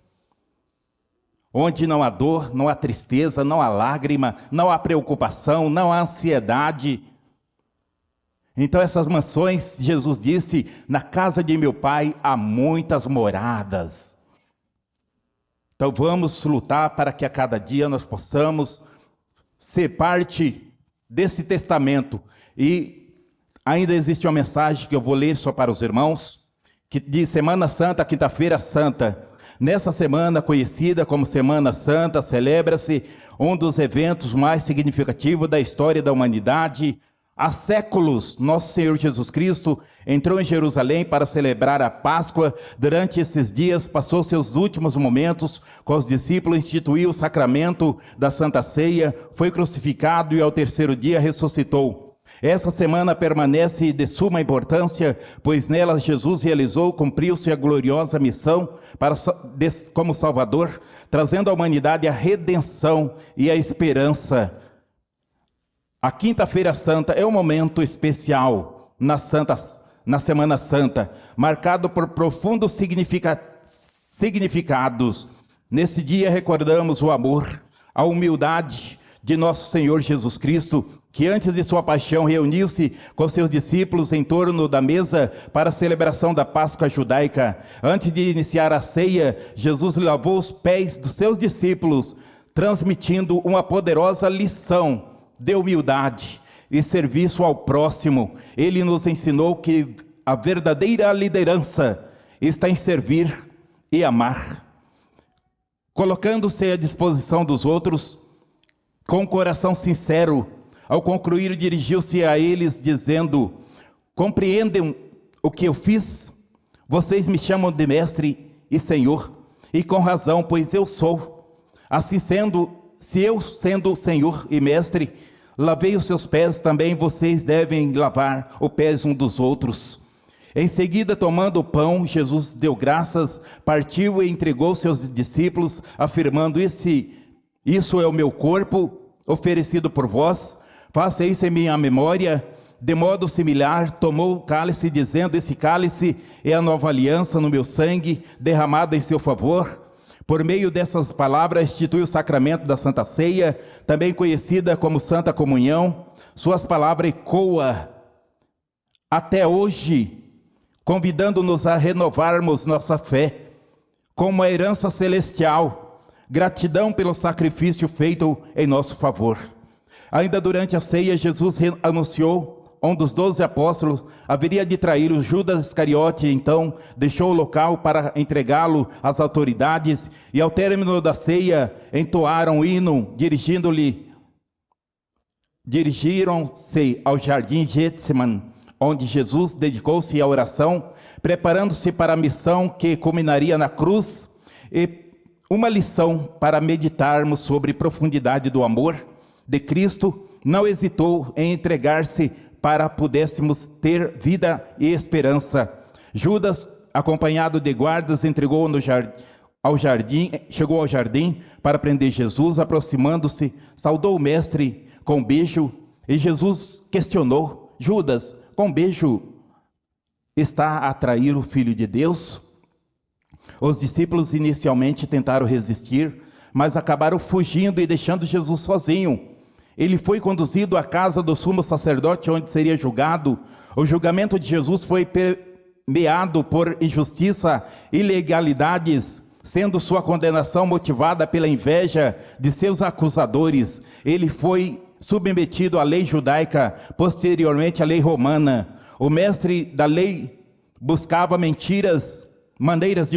S1: onde não há dor, não há tristeza, não há lágrima, não há preocupação, não há ansiedade. Então essas mansões, Jesus disse, na casa de meu Pai há muitas moradas. Então vamos lutar para que a cada dia nós possamos ser parte desse testamento. E ainda existe uma mensagem que eu vou ler só para os irmãos, que diz Semana Santa, Quinta-feira Santa. Nessa semana, conhecida como Semana Santa, celebra-se um dos eventos mais significativos da história da humanidade. Há séculos, nosso Senhor Jesus Cristo entrou em Jerusalém para celebrar a Páscoa. Durante esses dias, passou seus últimos momentos com os discípulos, instituiu o sacramento da Santa Ceia, foi crucificado e ao terceiro dia ressuscitou. Essa semana permanece de suma importância, pois nela Jesus realizou, cumpriu-se a gloriosa missão como Salvador, trazendo à humanidade a redenção e a esperança. A Quinta-feira Santa é um momento especial na Semana Santa, marcado por profundos significados. Nesse dia recordamos o amor, a humildade de nosso Senhor Jesus Cristo, que antes de sua paixão reuniu-se com seus discípulos em torno da mesa para a celebração da Páscoa judaica. Antes de iniciar a ceia, Jesus lavou os pés dos seus discípulos, transmitindo uma poderosa lição de humildade e serviço ao próximo. Ele nos ensinou que a verdadeira liderança está em servir e amar, colocando-se à disposição dos outros com um coração sincero. Ao concluir, dirigiu-se a eles dizendo: compreendem o que eu fiz? Vocês me chamam de mestre e senhor, e com razão, pois eu sou. Assim sendo, se eu sendo senhor e mestre, lavei os seus pés, também vocês devem lavar os pés uns dos outros. Em seguida, tomando o pão, Jesus deu graças, partiu e entregou aos seus discípulos, afirmando: isso é o meu corpo, oferecido por vós. Faça isso em minha memória. De modo similar, tomou o cálice, dizendo: esse cálice é a nova aliança no meu sangue, derramado em seu favor. Por meio dessas palavras, institui o sacramento da Santa Ceia, também conhecida como Santa Comunhão. Suas palavras ecoam até hoje convidando-nos a renovarmos nossa fé com uma herança celestial, gratidão pelo sacrifício feito em nosso favor. Ainda durante a ceia, Jesus anunciou um dos 12 apóstolos haveria de trair o Judas Iscariote, então deixou o local para entregá-lo às autoridades, e ao término da ceia entoaram um hino, dirigiram-se ao jardim Getsemane, onde Jesus dedicou-se à oração, preparando-se para a missão que culminaria na cruz, e uma lição para meditarmos sobre a profundidade do amor de Cristo. Não hesitou em entregar-se para pudéssemos ter vida e esperança. Judas, acompanhado de guardas, chegou ao jardim para prender Jesus. Aproximando-se, saudou o mestre com um beijo, e Jesus questionou: Judas, com beijo está a trair o Filho de Deus? Os discípulos inicialmente tentaram resistir, mas acabaram fugindo e deixando Jesus sozinho. Ele foi conduzido à casa do sumo sacerdote, onde seria julgado. O julgamento de Jesus foi permeado por injustiça e ilegalidades, sendo sua condenação motivada pela inveja de seus acusadores. Ele foi submetido à lei judaica, posteriormente à lei romana. O mestre da lei buscava maneiras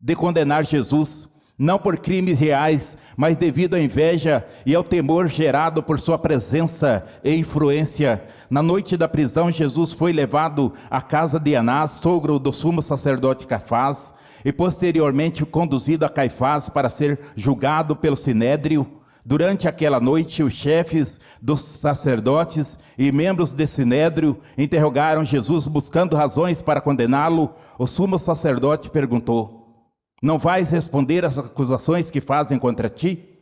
S1: de condenar Jesus, não por crimes reais, mas devido à inveja e ao temor gerado por sua presença e influência. Na noite da prisão, Jesus foi levado à casa de Anás, sogro do sumo sacerdote Caifás, e posteriormente conduzido a Caifás para ser julgado pelo Sinédrio. Durante aquela noite, os chefes dos sacerdotes e membros desse Sinédrio interrogaram Jesus, buscando razões para condená-lo. O sumo sacerdote perguntou: não vais responder às acusações que fazem contra ti?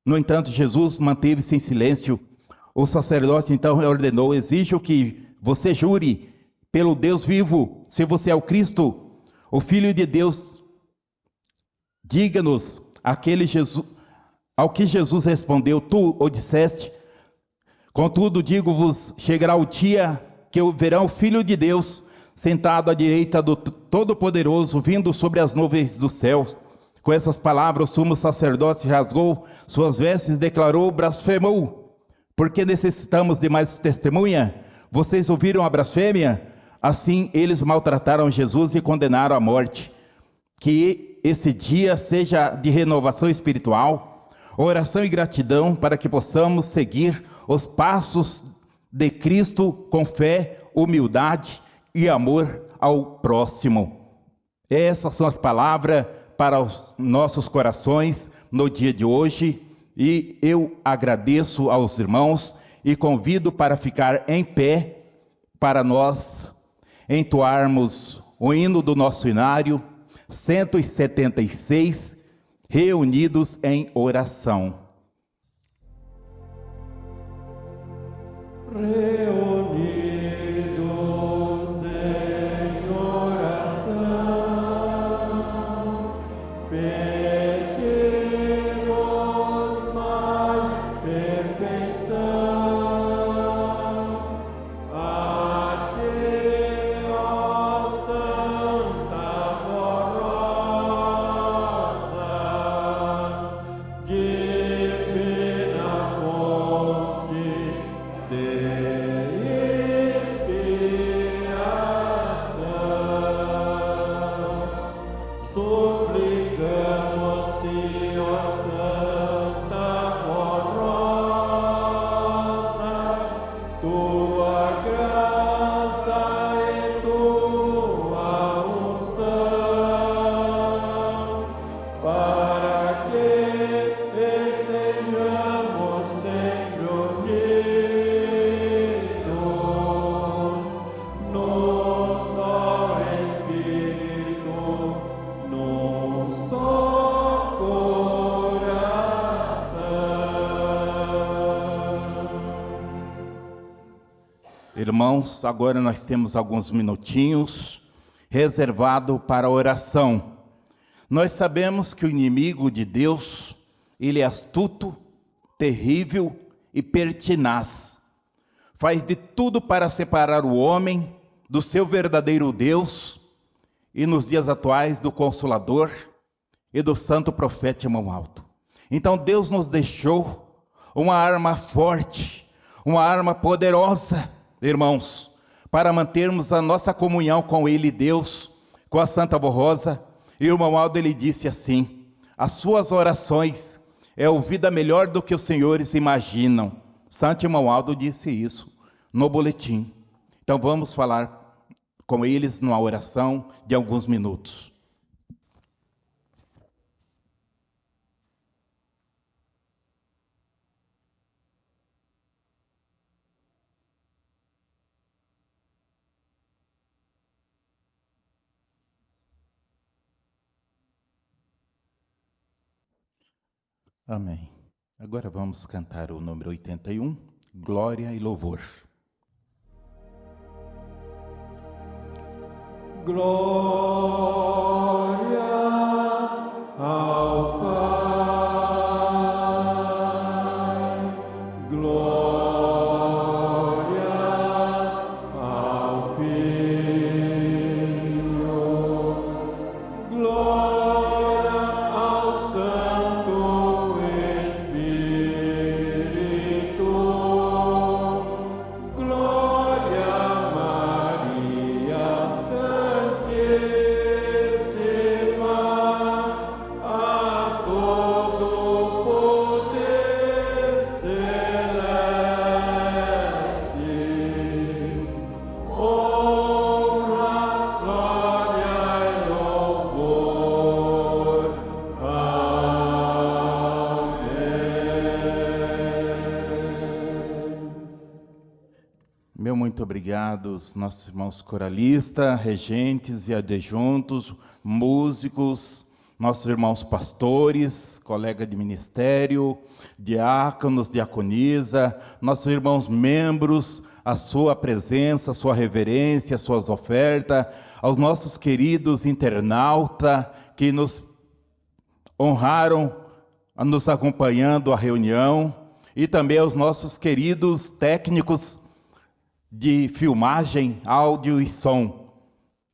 S1: No entanto, Jesus manteve-se em silêncio. O sacerdote então ordenou: exijo que você jure pelo Deus vivo, se você é o Cristo, o Filho de Deus. Diga-nos. Ao que Jesus respondeu: tu o disseste. Contudo, digo-vos, chegará o dia que verão o Filho de Deus sentado à direita do Todo-Poderoso, vindo sobre as nuvens do céu. Com essas palavras, o sumo sacerdote rasgou suas vestes e declarou: blasfemou. Porque necessitamos de mais testemunha? Vocês ouviram a blasfêmia? Assim, eles maltrataram Jesus e condenaram à morte. Que esse dia seja de renovação espiritual, oração e gratidão, para que possamos seguir os passos de Cristo com fé, humildade e amor ao próximo. Essas são as palavras para os nossos corações no dia de hoje, e eu agradeço aos irmãos e convido para ficar em pé para nós entoarmos o hino do nosso inário 176, reunidos em oração. Irmãos, agora nós temos alguns minutinhos reservado para a oração. Nós sabemos que o inimigo de Deus, ele é astuto, terrível e pertinaz. Faz de tudo para separar o homem do seu verdadeiro Deus e nos dias atuais do Consolador e do santo profeta Irmão Alto. Então Deus nos deixou uma arma forte, uma arma poderosa, irmãos, para mantermos a nossa comunhão com Ele, Deus, com a Santa Avó Rosa. E o Irmão Aldo, ele disse assim: as suas orações é ouvida melhor do que os senhores imaginam. Santo Irmão Aldo disse isso no boletim. Então vamos falar com eles numa oração de alguns minutos. Amém. Agora vamos cantar o número 81, Glória e Louvor.
S2: Glória ao Pai, glória ao Filho, glória ao Santo Espírito, glória a Maria Santíssima, a todo poder celeste, honra, glória e louvor. Amém.
S1: Meu muito obrigado, nossos irmãos coralistas, regentes e adjuntos, músicos, nossos irmãos pastores, colega de ministério, diáconos, diaconisa, nossos irmãos membros, a sua presença, a sua reverência, as suas ofertas, aos nossos queridos internautas que nos honraram nos acompanhando a reunião, e também aos nossos queridos técnicos de filmagem, áudio e som.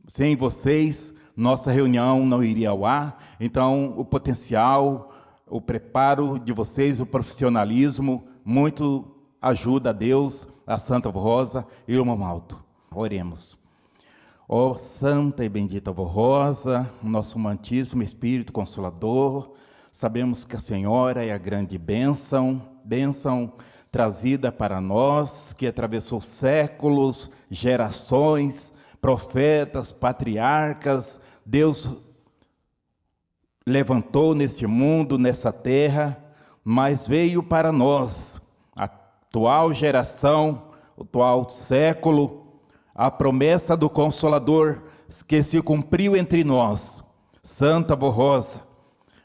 S1: Sem vocês, nossa reunião não iria ao ar. Então, o potencial, o preparo de vocês, o profissionalismo, muito ajuda a Deus, a Santa Avó Rosa e o Irmão Alto. Oremos. Ó Santa e bendita Avó Rosa, nosso amantíssimo Espírito Consolador, sabemos que a Senhora é a grande bênção trazida para nós, que atravessou séculos, gerações, profetas, patriarcas. Deus levantou neste mundo, nessa terra, mas veio para nós, a atual geração, o atual século, a promessa do Consolador que se cumpriu entre nós. Santa Avó Rosa,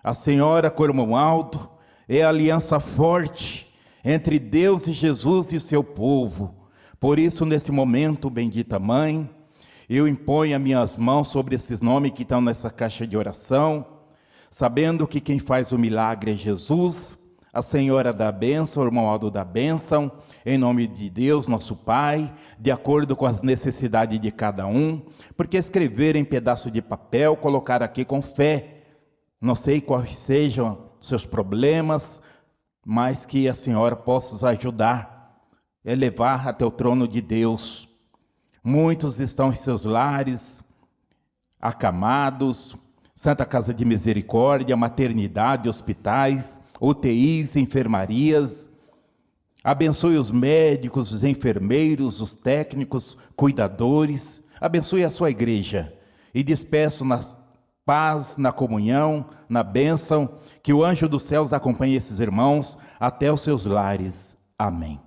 S1: a Senhora com o Irmão Alto, é a aliança forte entre Deus e Jesus e o seu povo. Por isso, nesse momento, bendita Mãe, eu imponho as minhas mãos sobre esses nomes que estão nessa caixa de oração, sabendo que quem faz o milagre é Jesus, a Senhora da bênção, o Irmão Aldo da bênção, em nome de Deus, nosso Pai, de acordo com as necessidades de cada um, porque escrever em pedaço de papel, colocar aqui com fé, não sei quais sejam seus problemas, mas que a Senhora possa nos ajudar, elevar até o trono de Deus. Muitos estão em seus lares, acamados, Santa Casa de Misericórdia, maternidade, hospitais, UTIs, enfermarias. Abençoe os médicos, os enfermeiros, os técnicos, cuidadores. Abençoe a sua igreja e despeço na paz, na comunhão, na bênção, que o anjo dos céus acompanhe esses irmãos até os seus lares. Amém.